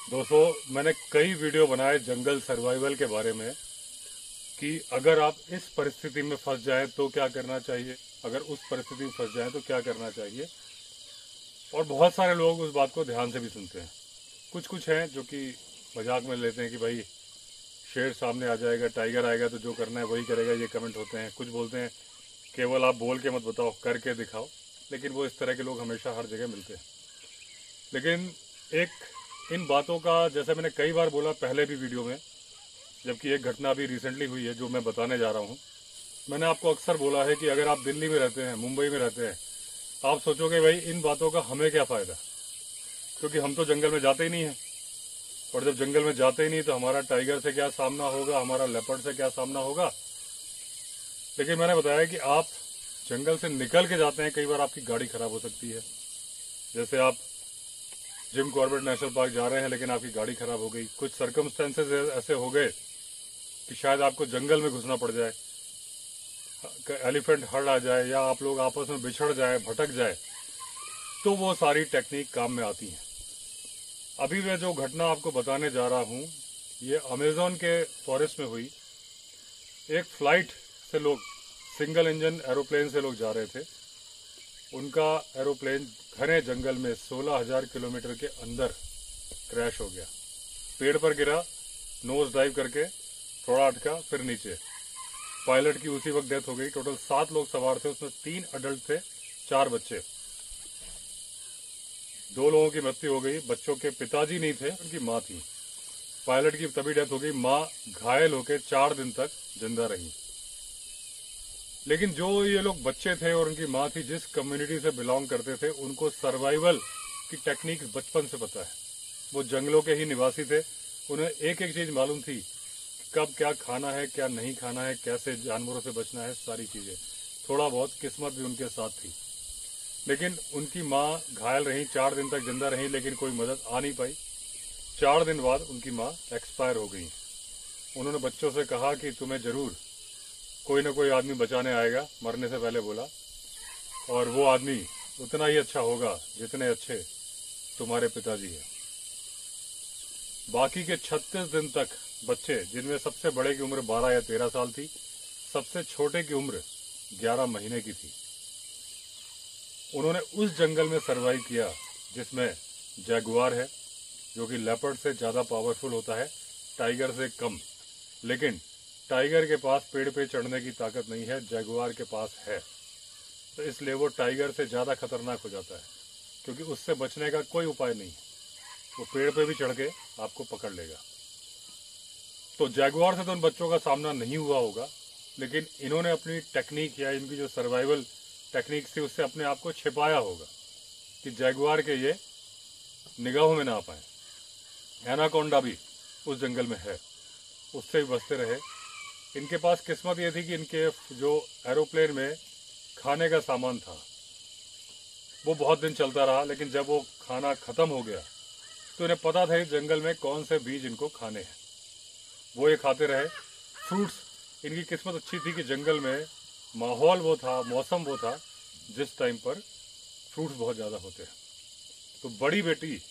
दोस्तों, मैंने कई वीडियो बनाए जंगल सर्वाइवल के बारे में कि अगर आप इस परिस्थिति में फंस जाएं तो क्या करना चाहिए, अगर उस परिस्थिति में फंस जाएं तो क्या करना चाहिए। और बहुत सारे लोग उस बात को ध्यान से भी सुनते हैं। कुछ कुछ हैं जो कि मजाक में लेते हैं कि भाई शेर सामने आ जाएगा, टाइगर आएगा तो जो करना है वही करेगा, ये कमेंट होते हैं। कुछ बोलते हैं केवल आप बोल के मत बताओ, करके दिखाओ। लेकिन वो इस तरह के लोग हमेशा हर जगह मिलते हैं। लेकिन एक इन बातों का, जैसे मैंने कई बार बोला पहले भी वीडियो में, जबकि एक घटना अभी रिसेंटली हुई है जो मैं बताने जा रहा हूँ। मैंने आपको अक्सर बोला है कि अगर आप दिल्ली में रहते हैं, मुंबई में रहते हैं, आप सोचोगे भाई इन बातों का हमें क्या फ़ायदा, क्योंकि हम तो जंगल में जाते ही नहीं हैं। और जब जंगल में जाते ही नहीं तो हमारा टाइगर से क्या सामना होगा, हमारा लेपर्ड से क्या सामना होगा। लेकिन मैंने बताया कि आप जंगल से निकल के जाते हैं, कई बार आपकी गाड़ी खराब हो सकती है। जैसे आप जिम कॉर्बेट नेशनल पार्क जा रहे हैं लेकिन आपकी गाड़ी खराब हो गई, कुछ सर्कमस्टेंसेस ऐसे हो गए कि शायद आपको जंगल में घुसना पड़ जाए, एलिफेंट हर्ड आ जाए, या आप लोग आपस में बिछड़ जाए, भटक जाए, तो वो सारी टेक्निक काम में आती हैं। अभी मैं जो घटना आपको बताने जा रहा हूँ, ये अमेजोन के फॉरेस्ट में हुई। एक फ्लाइट से लोग, सिंगल इंजन एरोप्लेन से लोग जा रहे थे। उनका एरोप्लेन घने जंगल में 16,000 किलोमीटर के अंदर क्रैश हो गया। पेड़ पर गिरा, नोज डाइव करके थोड़ा अटका, फिर नीचे। पायलट की उसी वक्त डेथ हो गई। टोटल 7 लोग सवार थे, उसमें 3 अडल्ट थे, 4 बच्चे। 2 लोगों की मृत्यु हो गई। बच्चों के पिताजी नहीं थे, उनकी माँ थी। पायलट की तभी डेथ हो गई। माँ घायल होकर 4 दिन तक जिंदा रही। लेकिन जो ये लोग बच्चे थे और उनकी माँ थी, जिस कम्युनिटी से बिलोंग करते थे, उनको सर्वाइवल की टेक्निक बचपन से पता है। वो जंगलों के ही निवासी थे। उन्हें एक एक चीज मालूम थी, कब क्या खाना है, क्या नहीं खाना है, कैसे जानवरों से बचना है, सारी चीजें। थोड़ा बहुत किस्मत भी उनके साथ थी। लेकिन उनकी माँ घायल रही, 4 दिन तक जिंदा रही, लेकिन कोई मदद आ नहीं पाई। 4 दिन बाद उनकी माँ एक्सपायर हो गई। उन्होंने बच्चों से कहा कि तुम्हें जरूर कोई ना कोई आदमी बचाने आएगा, मरने से पहले बोला, और वो आदमी उतना ही अच्छा होगा जितने अच्छे तुम्हारे पिताजी हैं। बाकी के 36 दिन तक बच्चे, जिनमें सबसे बड़े की उम्र 12 या 13 साल थी, सबसे छोटे की उम्र 11 महीने की थी, उन्होंने उस जंगल में सर्वाइव किया जिसमें जैगुआर है, जो कि लेपर्ड से ज्यादा पावरफुल होता है, टाइगर से कम। लेकिन टाइगर के पास पेड़ पे चढ़ने की ताकत नहीं है, जैगुआर के पास है। तो इसलिए वो टाइगर से ज्यादा खतरनाक हो जाता है, क्योंकि उससे बचने का कोई उपाय नहीं है। वो पेड़ पे भी चढ़ के आपको पकड़ लेगा। तो जैगुआर से तो उन बच्चों का सामना नहीं हुआ होगा, लेकिन इन्होंने अपनी टेक्निक या इनकी जो सर्वाइवल टेक्निक थी उससे अपने आप को छिपाया होगा कि जैगुआर के ये निगाहों में ना आ पाए। एनाकोंडा भी उस जंगल में है, उससे भी बचते रहे। इनके पास किस्मत ये थी कि इनके जो एरोप्लेन में खाने का सामान था वो बहुत दिन चलता रहा, लेकिन जब वो खाना खत्म हो गया तो इन्हें पता था इस जंगल में कौन से बीज इनको खाने हैं। वो ये खाते रहे। फ्रूट्स, इनकी किस्मत अच्छी थी कि जंगल में माहौल वो था, मौसम वो था जिस टाइम पर फ्रूट्स बहुत ज़्यादा होते हैं। तो बड़ी बेटी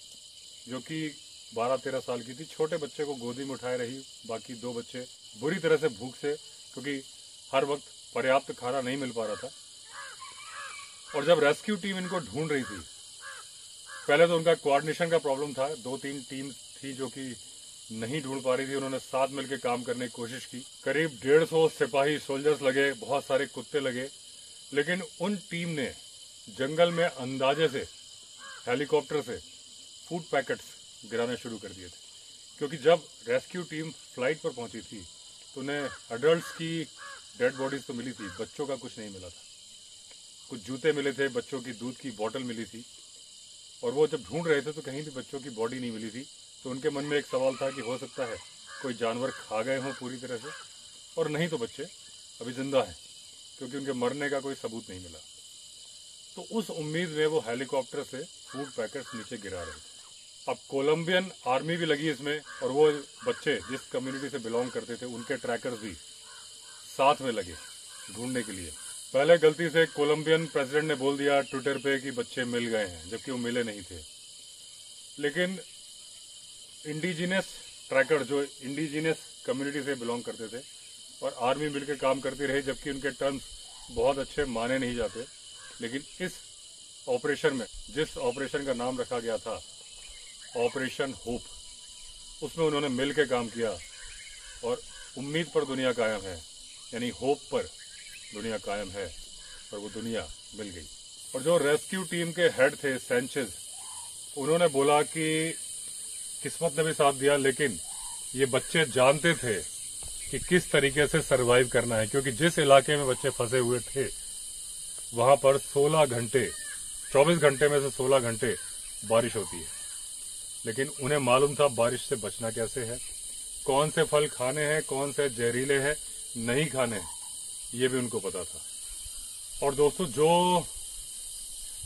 जो कि 12-13 साल की थी, छोटे बच्चे को गोदी में उठाए रही। बाकी 2 बच्चे बुरी तरह से भूख से, क्योंकि हर वक्त पर्याप्त खाना नहीं मिल पा रहा था। और जब रेस्क्यू टीम इनको ढूंढ रही थी, पहले तो उनका कोऑर्डिनेशन का प्रॉब्लम था। 2-3 टीम थी जो कि नहीं ढूंढ पा रही थी। उन्होंने साथ मिलकर काम करने की कोशिश की। करीब 150 सिपाही, सोल्जर्स लगे, बहुत सारे कुत्ते लगे। लेकिन उन टीम ने जंगल में अंदाजे से हेलीकॉप्टर से फूड पैकेट्स गिराने शुरू कर दिए थे, क्योंकि जब रेस्क्यू टीम फ्लाइट पर पहुंची थी तो उन्हें अडल्ट्स की डेड बॉडीज तो मिली थी, बच्चों का कुछ नहीं मिला था। कुछ जूते मिले थे, बच्चों की दूध की बोतल मिली थी। और वो जब ढूंढ रहे थे तो कहीं भी बच्चों की बॉडी नहीं मिली थी। तो उनके मन में एक सवाल था कि हो सकता है कोई जानवर खा गए हों पूरी तरह से, और नहीं तो बच्चे अभी जिंदा हैं, क्योंकि उनके मरने का कोई सबूत नहीं मिला। तो उस उम्मीद में वो हेलीकॉप्टर से फूड पैकेट्स नीचे गिरा रहे थे। अब कोलंबियन आर्मी भी लगी इसमें, और वो बच्चे जिस कम्युनिटी से बिलोंग करते थे उनके ट्रैकर्स भी साथ में लगे ढूंढने के लिए। पहले गलती से कोलंबियन प्रेसिडेंट ने बोल दिया ट्विटर पे कि बच्चे मिल गए हैं, जबकि वो मिले नहीं थे। लेकिन इंडिजिनस ट्रैकर जो इंडिजिनस कम्युनिटी से बिलोंग करते थे और आर्मी मिलकर काम करती रही, जबकि उनके टर्म्स बहुत अच्छे माने नहीं जाते। लेकिन इस ऑपरेशन में, जिस ऑपरेशन का नाम रखा गया था ऑपरेशन होप, उसमें उन्होंने मिल के काम किया और उम्मीद पर दुनिया कायम है, यानी होप पर दुनिया कायम है, और वो दुनिया मिल गई। और जो रेस्क्यू टीम के हेड थे सैंचेज, उन्होंने बोला कि किस्मत ने भी साथ दिया, लेकिन ये बच्चे जानते थे कि किस तरीके से सरवाइव करना है, क्योंकि जिस इलाके में बच्चे फंसे हुए थे वहां पर 16 घंटे, 24 घंटे में से 16 घंटे बारिश होती है। लेकिन उन्हें मालूम था बारिश से बचना कैसे है, कौन से फल खाने हैं, कौन से जहरीले हैं, नहीं खाने हैं, ये भी उनको पता था। और दोस्तों, जो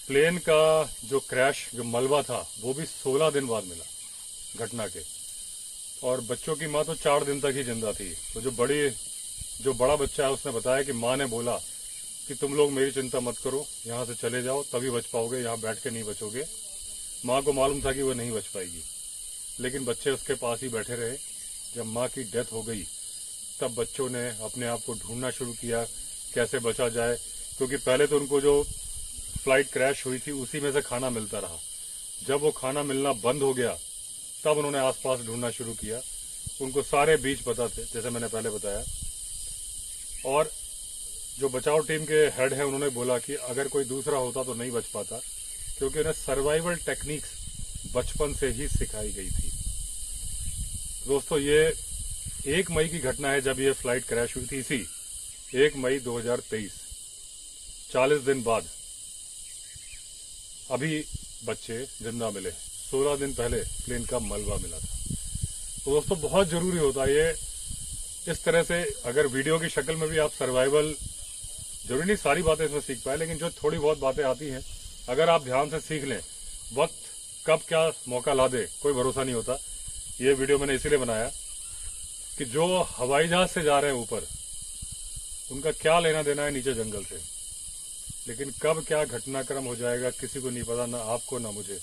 प्लेन का जो क्रैश, जो मलबा था, वो भी 16 दिन बाद मिला घटना के, और बच्चों की माँ तो 4 दिन तक ही जिंदा थी। तो जो बड़ा बच्चा है उसने बताया कि माँ ने बोला कि तुम लोग मेरी चिंता मत करो, यहाँ से चले जाओ तभी बच पाओगे, यहाँ बैठ के नहीं बचोगे। माँ को मालूम था कि वो नहीं बच पाएगी, लेकिन बच्चे उसके पास ही बैठे रहे। जब माँ की डेथ हो गई तब बच्चों ने अपने आप को ढूंढना शुरू किया कैसे बचा जाए, क्योंकि पहले तो उनको जो फ्लाइट क्रैश हुई थी उसी में से खाना मिलता रहा। जब वो खाना मिलना बंद हो गया तब उन्होंने आसपास ढूंढना शुरू किया। उनको सारे बीच पता थे, जैसे मैंने पहले बताया। और जो बचाव टीम के हेड हैं उन्होंने बोला कि अगर कोई दूसरा होता तो नहीं बच पाता, क्योंकि उन्हें सर्वाइवल टेक्निक्स बचपन से ही सिखाई गई थी। दोस्तों, ये 1 मई की घटना है जब ये फ्लाइट क्रैश हुई थी। इसी 1 मई 2023, 40 दिन बाद अभी बच्चे जिंदा मिले। 16 दिन पहले प्लेन का मलबा मिला था। तो दोस्तों, बहुत जरूरी होता है ये, इस तरह से अगर वीडियो की शक्ल में भी आप सर्वाइवल, जरूरी नहीं सारी बातें इसमें सीख पाए, लेकिन जो थोड़ी बहुत बातें आती हैं अगर आप ध्यान से सीख लें, वक्त कब क्या मौका ला दे कोई भरोसा नहीं होता। ये वीडियो मैंने इसीलिए बनाया कि जो हवाई जहाज से जा रहे हैं ऊपर, उनका क्या लेना देना है नीचे जंगल से, लेकिन कब क्या घटनाक्रम हो जाएगा किसी को नहीं पता, ना आपको ना मुझे।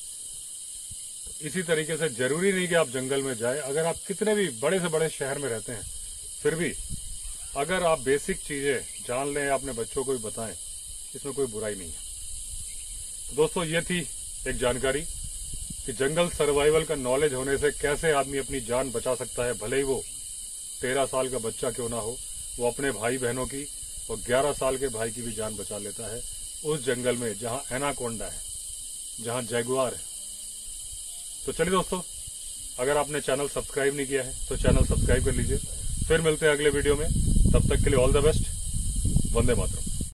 इसी तरीके से जरूरी नहीं कि आप जंगल में जाए। अगर आप कितने भी बड़े से बड़े शहर में रहते हैं, फिर भी अगर आप बेसिक चीजें जान लें, अपने बच्चों को भी बताएं, इसमें कोई बुराई नहीं है। तो दोस्तों, ये थी एक जानकारी कि जंगल सर्वाइवल का नॉलेज होने से कैसे आदमी अपनी जान बचा सकता है, भले ही वो 13 साल का बच्चा क्यों ना हो। वो अपने भाई बहनों की और 11 साल के भाई की भी जान बचा लेता है उस जंगल में जहां एनाकोंडा है, जहां जैगुआर है। तो चलिए दोस्तों, अगर आपने चैनल सब्सक्राइब नहीं किया है तो चैनल सब्सक्राइब कर लीजिए। फिर मिलते हैं अगले वीडियो में, तब तक के लिए all the best. Vande Mataram.